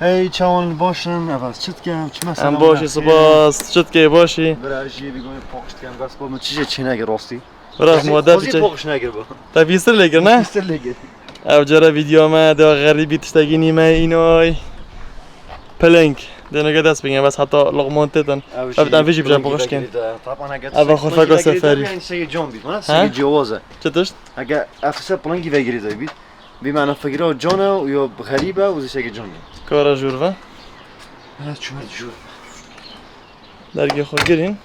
هی چون باشن عوض چت کم چه مثلا ام باشی سپاس چت که باشی برای جی بگم پاکست کم گاز با چیزی چی نگه راستی براش مودت چی پاکش نگه با تا بیستر لگر نه بیستر لگه او جرا ویدیو ما دا غریبی تشتگی نیمه اینای پلنک دنگه دست بگم بس حتی لقمان تدن بدن ویجی بجا پاکش کن طبعا اگه اول خورفاگا سفری یعنی سه جون بید من سه جوازه چطورش اگه افسر پلنگی وگیری داری بید بمعنى فقيرة جانا ويا غريبة وزي شيء جانا. کارا جور و هذا شو هذا شو؟ درگی خود گرین.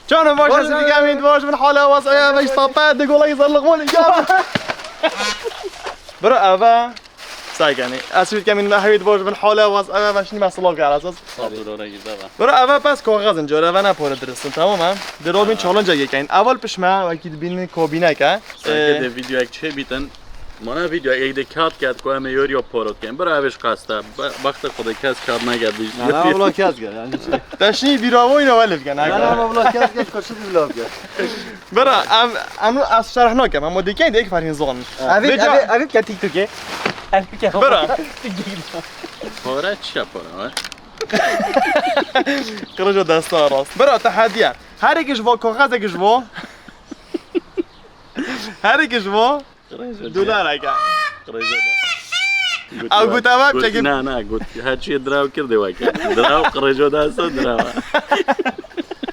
جانم باش از دیگه امید باش من حالا واسه باش طاپه دگولا يزر لغمون يا برا اوا سايقاني اسويت كمين حبيت باش من حاله واسه باش ني مسلاق على اساس برا اوا بس کاغذ اینجا و نه پاره درستن تمام درو بین چالنج یکین اول پشما وقتی بین کابینه که سرکه ویدیو یک چه بیتن مانا ویدیو یک دکات کرد که همه یوری پارات کن برای اوش قصده وقت خود کس کار نگردی نه اولا کس کرد یعنی تشنی بیراو اینو ولف کن نه اولا کس کرد کارشد بلاب کرد برا امنو از شرح نکم اما دیگه دیگه فرین زون اوید که تیک توکه برا پاره چه پاره قرجو دستا راست برا تحدیه هر یکش وا کاغذ یکش وا هر یکش وا دلار اگه او گوتاوه بچگی نه گوت هرچی دراو کرده واکه دراو قرجو دست دراو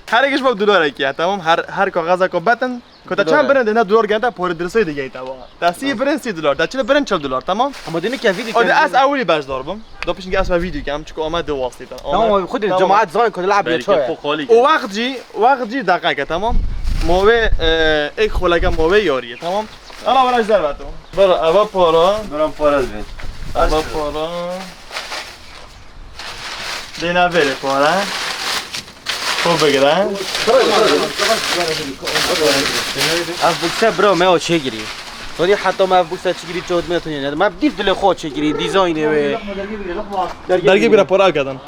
هر یکش با دلار اگه تمام هر کاغذ کو بتن کتا چند برند نه دلار گنده پاره درسای دیگه ایتا وا دستی برند 30 دلار دچل برند 40 دلار تمام اما دینه که ویدیو اود از اولی باش داربم دو پیش نگه اسم ویدیو کم چکو آمد دو واسطه تمام خود الجماعات زمان كنا نلعب بریکه خالی و وقت جی دقیقه تمام موه ایک خلقه موه یاریه تمام انا براش ضربتو برا اوا پارا برام پاره بین اوا پارا دینا بره پارا خوب بگیرن اف بوکسه برو ما چه گیری ولی حتی ما بوکسه چه گیری چود میتونی ما بدیف دل خود چه گیری دیزاینه و درگی بیره پارا کردن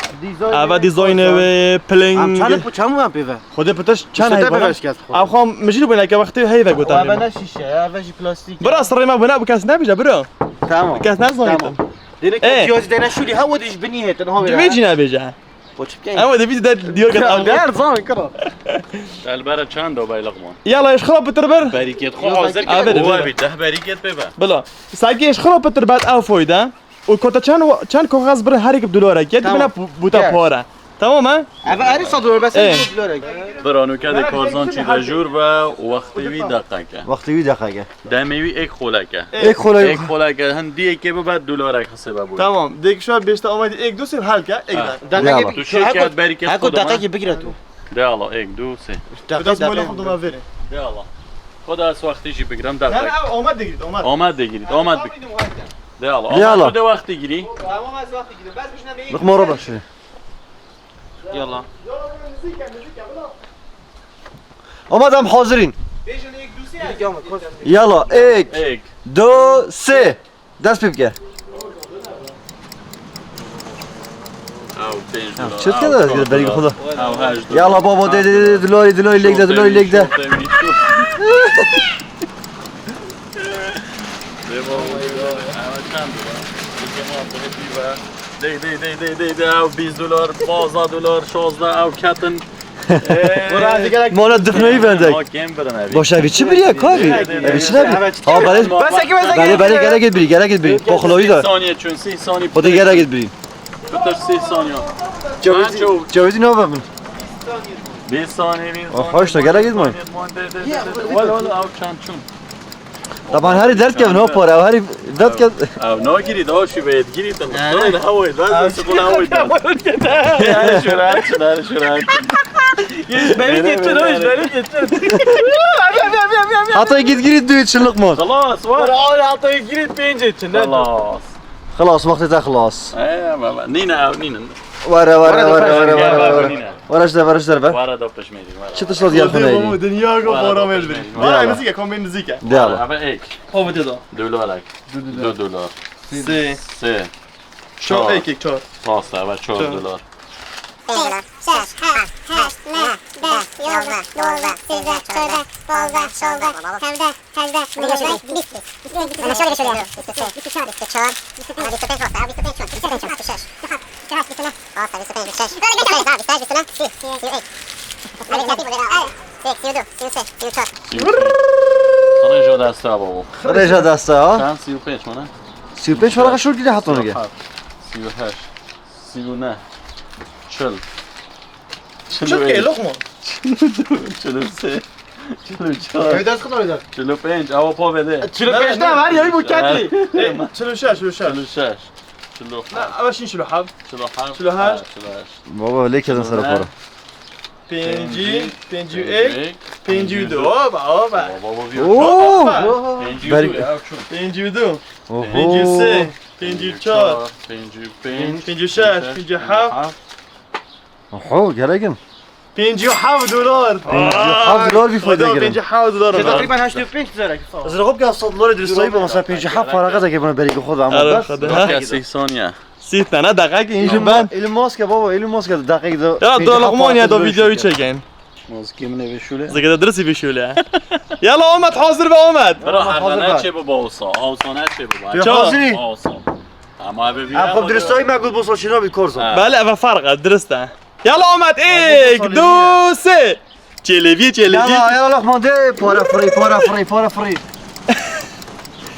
اوا دیزاینه و پلنگ چمو هم پیوه خود پتش چند هی بنا کرد او خام مجید بنا که وقتی هی و گوتن اما نه شیشه اما جی پلاستیک برا سر ما بنا بکاس نبیجه برو تمام کاس نزنید دینه که جیاز دینا شولی ها ودیش بنیه تنها میجی نبیجه بوچکین اما دبیت دیو کرد در زمان کرا البره چند دو بای لغمان يلا ايش خراب بتربر بریکت خو حاضر که هو بیده بریکت ببر بلا ساقي ايش خراب بتربات او فويدا وكنت كان كاغاز بر هاريك بدولار كيد بنا بوتا بورا تمام ها اما اری صدور بس دلار برانو کده کارزان چی دجور و وقتی وی دقیقه وقتی وی دقیقه دمیوی یک خولکه یک خولکه هندی که بعد دلار حسابه بود تمام ديك شو بيشت اومد یک دو سه حل که یک دقیقه تو شرکت بریکت هاكو دقیقه بگیره تو یالا یک دو سه بس مولا خود ما فيري یالا خدا از وقتیشی بگیرم لا دقیقه لا اومد دقيقه اومد آمد بگیرید آمد بگیرید یالا یالا. آمد تو وقتی گیری تمام از وقتی گیره بس بشنم یک رقم رو باشه یلا آمدم حاضرین بيجن یک دو سه یالا یک یک دو سه دست پیپ کرد او 5 دلار چت کرده دیگه بری خدا او 8 دلار یالا بابا ده دلاری لیگ ده دلاری لیگ ده ده او 20 دلار 15 دلار 16 او کتن مالا دخنایی بندک باشه اوی چی بری کاری اوی چی نبی ها بله گره گید بری پاخلاوی دار ثانیه چون 30 ثانیه خدا گره گید بری بتر 30 ثانیه جاویدی نو ببین 20 ثانیه خوش تا گره گید مای ولا او چند چون طبعا هری درد که نو پاره او هری درد که او نو گیرید آشی باید گیرید تمام هوای لازم سقول هوای شرایط حتی گید گیرید دوید شلق مال خلاص ورا اول عطيه جريت بينجت خلاص خلاص وقت خلاص ايه بابا نينا ورش در به ورا دو پشمیدی چه تشلاد گل خونه دنیا کو بارا مل بري يلا. نزيكا كوم بين نزيكا دیالا اما ایک هو بده دلارک 2 دلار سه 3 شو هيك 4 پاستا و 4 دلار 4, 6, 7, 8, 9, 10, 11, 12, 13, 14, رجع دسته بابا رجا دسته ها چند 35 منه 35 ورقه شو دیده حتما نگه 38 39 40 شو که لقمه 43 44 دست خدا داد 45 اوا پا بده 45 نه ولی یاری بوکتی 46 46 47 نه اولش این 47 47 48 بابا ولی کردن سر پارا 50 51 52 بابا بابا بیا اوه 52 اوه 53 54 55 56 57 اوه گرگم 57 دلار 57 دلار بیفایده گرم 57 دلار تقریبا 85 داره از رقم که 100 دلار درستایی به مثلا 57 ورقه دیگه بنا بری خود اما آره بس خدا 30 ثانیه 30 تنه دقیقه اینجا بند ایلون ماسک بابا ایلون ماسک دقیق دو یا دو لقمان یا دو ویدیویی چکن موزکی منه بشوله زگه درسی بشوله یلا آمد حاضر به آمد برا حرمانه چه بابا اوسا آوسانه چه بابا چه حاضری؟ آوسان اما ببینم خب درستایی مگود بوسا شنا بی کورسون بله اول فرقه درسته یلا آمد 1 2 3 چلوی یلا لقمان ده پارا فری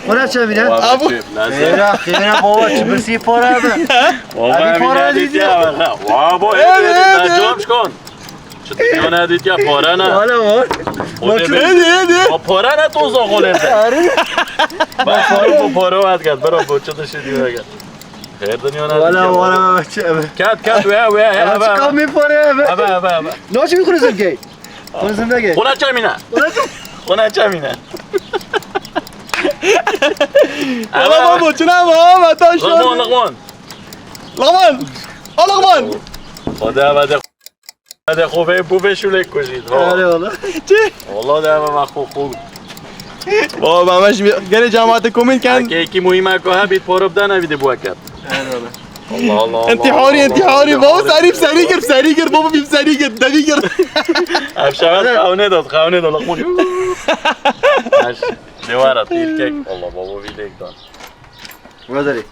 اونا چه میده؟ ابو خیره بابا چه برسی پارا به بابا پارا دیدی دیدی؟ بابا تجربش کن چه دیگه ندید که پاره نه حالا با پاره نه تو زاغله با پاره با پاره واد کرد برو با چه داشتی دیگه خیر دنیا ندید والا چه کات و چیکار میپاره ابا نوچه میخوری زنگی خونه زنگی خونه چه مینه خونه چه مینه بابا بابا چه نما داشت لغمان لقمان خدا بده خوبه بوبشو کشید آره والا چی والله ده ما خوب بابا همش گره جماعت کومنت کن که یکی مهمه که بید پروب ده نویده بوا کرد الله الله انتحاری بابا سریع گرد بابا بیم سریع گرد دوی گرد افشاوت خونه داد لقمون دوارت تیرکک الله بابا ویدک داد برداری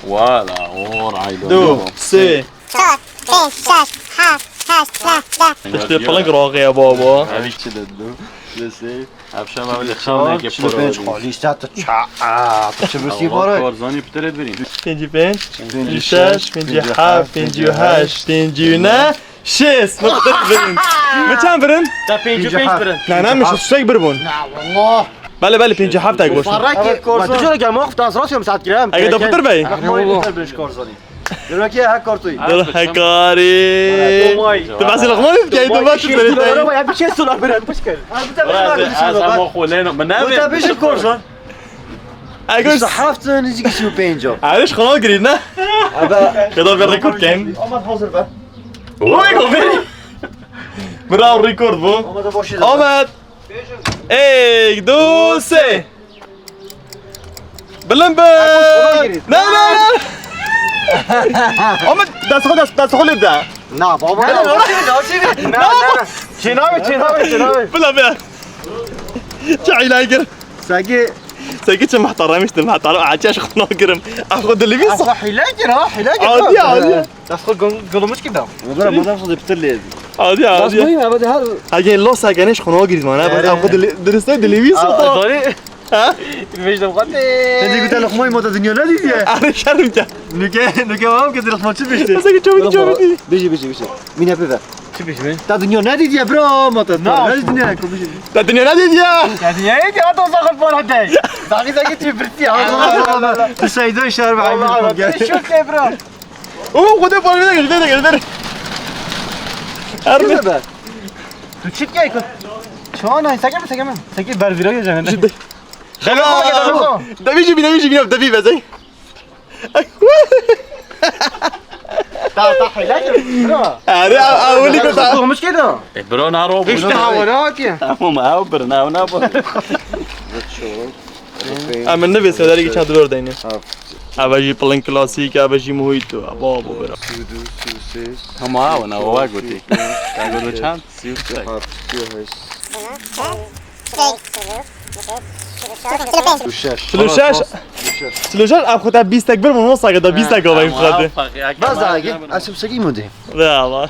والا اور عایدو 2 3 اشتري بلنك راقية بابا هذيك كده دو لسه افشام اول خونه که پرو خالیش تا چه برسی پاره کارزانی بترد بریم 55 56 57 58 59 6 مختلف برين بچند برن؟ تا 55 برن نه مش شيك بربون والله بله 57 تاگ باشه ما تجربه که ما از راست هم ساعت گرم اگه دفتر بی والله برش کارزانی دلوقتي هاك كارتوي دل حکاری تو بس لقمان که تو بس برید یا بیشه سولا برن مشکل از اما خولین من انت نه بيش الكورسون اگه صحفت نجي شو بينجو عارش خلاص گرید نه خدا بر رکورد کن امد حاضر بقى اوه گفتی برا رکورد بو امد باشي آمد 1 2 3 بلند نه آمد دست خود ده نا بابا نا چناوي بلا چه علاقه ساقي ساقي چه محترمش ده محترم عاجش خنا گرم اخد اللي بيصح حلاقي عادي دست خود گلومش کردم مدرب مدرب صدق بترلي عادي بس مهم ابدا هذا اگه لو ساگنش خنا گرید مانه بعد اخد درسته دلی بيصح ها میشم قد انت قلت لك مي موت الدنيا نادي انا شرم كده نوكا ما قلت لك ما تشبشتي ساقي چه بيجي مين ابدا چی پیش می تا الدنيا نادي يا برو ما نادي الدنيا بيجي الدنيا نادي يا یعنی یکی آتا ساخت بار هدی دقیقه تی برتی السيدون شهر بعين شو که برا اوه خدا فال بده هذا تو چی که کن چون سگم بر ویرای جهنم ده بيجي ده في بزي تا حلاك برا اري اولي كنت مش كده برو نارو ايش تحولات يا ما هو برنا ونا اما النبي سوداري چند دلار دینه اوجی پلن کلاسیک اوجی موهیتو بابا برا هم اون او گوتی گلو چند 33 36 اب خودت 20 تک برم نص اگه دا 20 تک آویم خواده باز اگه اسم سگی مونده نه الله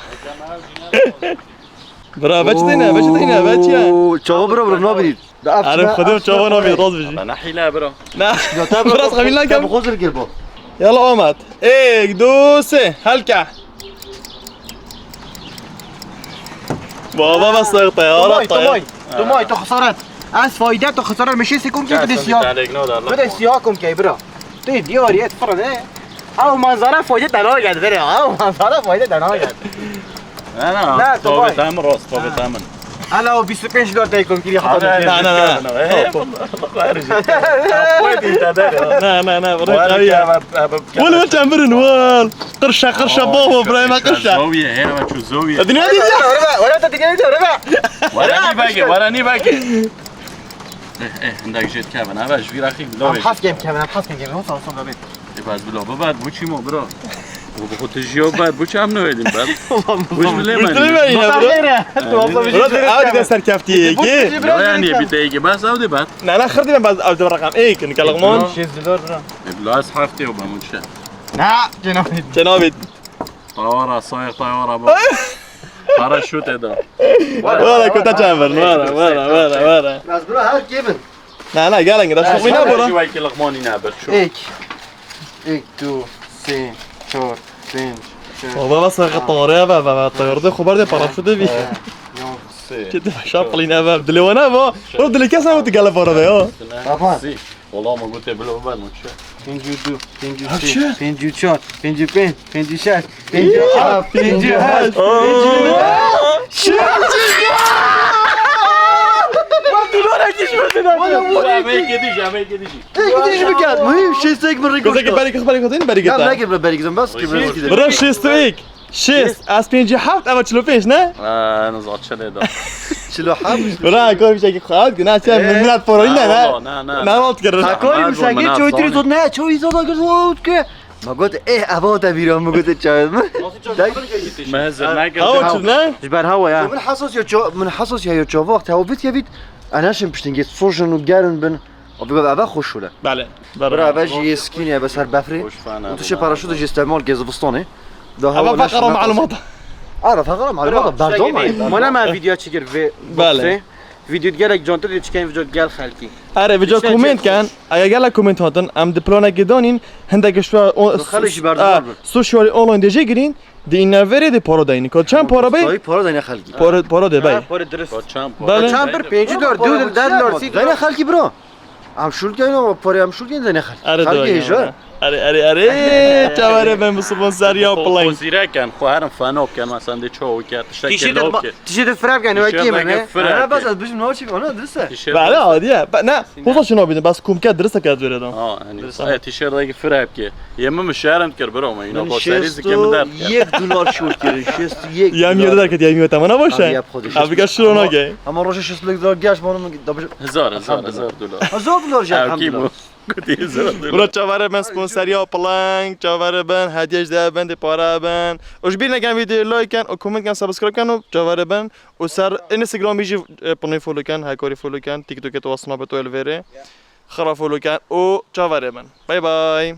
برا بچه چاوا برو نابرید عارف خودم چاوا نابید راز بجی انا حيله برو نه براس خمیل نکم خود رگیر با يلا آمد 1 2 3 هلکه بابا بس طيارة تومای تو خسارت از فایده تو خسارت میشه سکون که بده سیاه بده سیاه کن که برا تو دیاری اتفرد او منظره فایده تنها گرد بره او منظره فایده تنها گرد نه تو بتامن راست تو بتامن الا 25 دلار تایکم کلی خاطر نه ولا تعمرن وال قرشه بابا ابراهيم قرشه زاويه هنا ما تشوف زاويه الدنيا دي ولا انت تجي وراني باقي ايه عندك جيت كابن انا باش في اخي ام حاف جيم كمان ام حاف جيم وصل بيت باز بلا بعد بو چی مو برو وبخو تجيو بعد بو چم نویدیم بعد وش بله من عادي دستر كافتي يعني بتيجي بس اودي بعد لا خردي من بعد اود رقم ايه كن كلغمون 6 دلار بلاس حفتي وبموتش لا جنابي طيارة صاير طيارة باراشوت ده ولا كنت اجابر ولا بس برو هر گیبن لا قالن ده شو وين برا شوي كلغموني نابر شو 1 2 3 4 5 بابا بس طاريه بابا الطيار ده خبر ده باراشوت بي كده شرط لينا باب دلي وانا با رد لي كاس وانت قال برا ده طبعا والله ما قلت بلو بعد موتش 52 53 54 55 56 57 گیدیش بکرد مهم شیست یک بری گذاشت بری نه نگیر بری گذاشت بس که بری گذاشت برا شیست یک شیست از 57 اما 45 نه انا زاد شده ده 47 برا کار میشه که خواهد نه چه منات پروی نه وقت کرد کاری میشه که چوی تری زود نه چوی زود گذاشت که ما گفت ابا دبیرم ما گفت چای ما هزر نگرد هوا نه جبر هوا يا من حساس یا چا وقت هوا بیت یابید انا شم پشتنگی سوژن و گرن بن و بگو ابا خوش شده بله برا ابا جی سکینی ابا سر بفری تو چه پاراشوت جی استعمال گزبستانه ابا فقره معلومات عارف فقره معلومات بردام ما ما فيديو تشير في بله فيديو ديالك جونتو اللي تشكين فيديو ديال خالتي اره بجا کومنت کن اگه گله کومنت هاتن ام دپلانه گدانین هندگه شو خليش بردام سوشیال اونلاین دیجی گرین دی اینا وری دی پارا داینی که چند پارا بی پارا داینه خلقی پارا دی بی بار درست بله چامبر 5 دلار 2 دلار 3 داینه خلقی برو ام شول گاینو پاره ام شول گاین داینه اره خلقی هجا اره چواره به سپانسریا پلین وزيره كان خوارم فانوب كان مثلا دي تشو كات شكل لوكي تيشيرت فراب كان واكي من انا بس از بجم نوچی انا درسته بله عادیه نه خودش شنو بیدن بس کوم کرد درسته کرد ویردم يعني تيشيرت داك فراب كي يما مشارن كر برو ما ينو بوساريز كي مدار 1 دلار شول کرد 61 یم یاد کرد یم تمنا باشه ابگه شروع نگه اما روش 60 دلار گاش مانم هزار دلار 1000 دلار جا الحمدلله قلت هزار دلار برو چواره من سپانسریا پلنگ چواره بن هدیهش ده بند پاره بن اش بیر نگم ویدیو لایک کن و کامنت کن سابسکرایب کن و چواره بن و سر اینستاگرام میجی پنی فولو کن هایکاری فولو کن تیک توک تو واسنا به تو الوره خرا فولو کن و چواره بن بای بای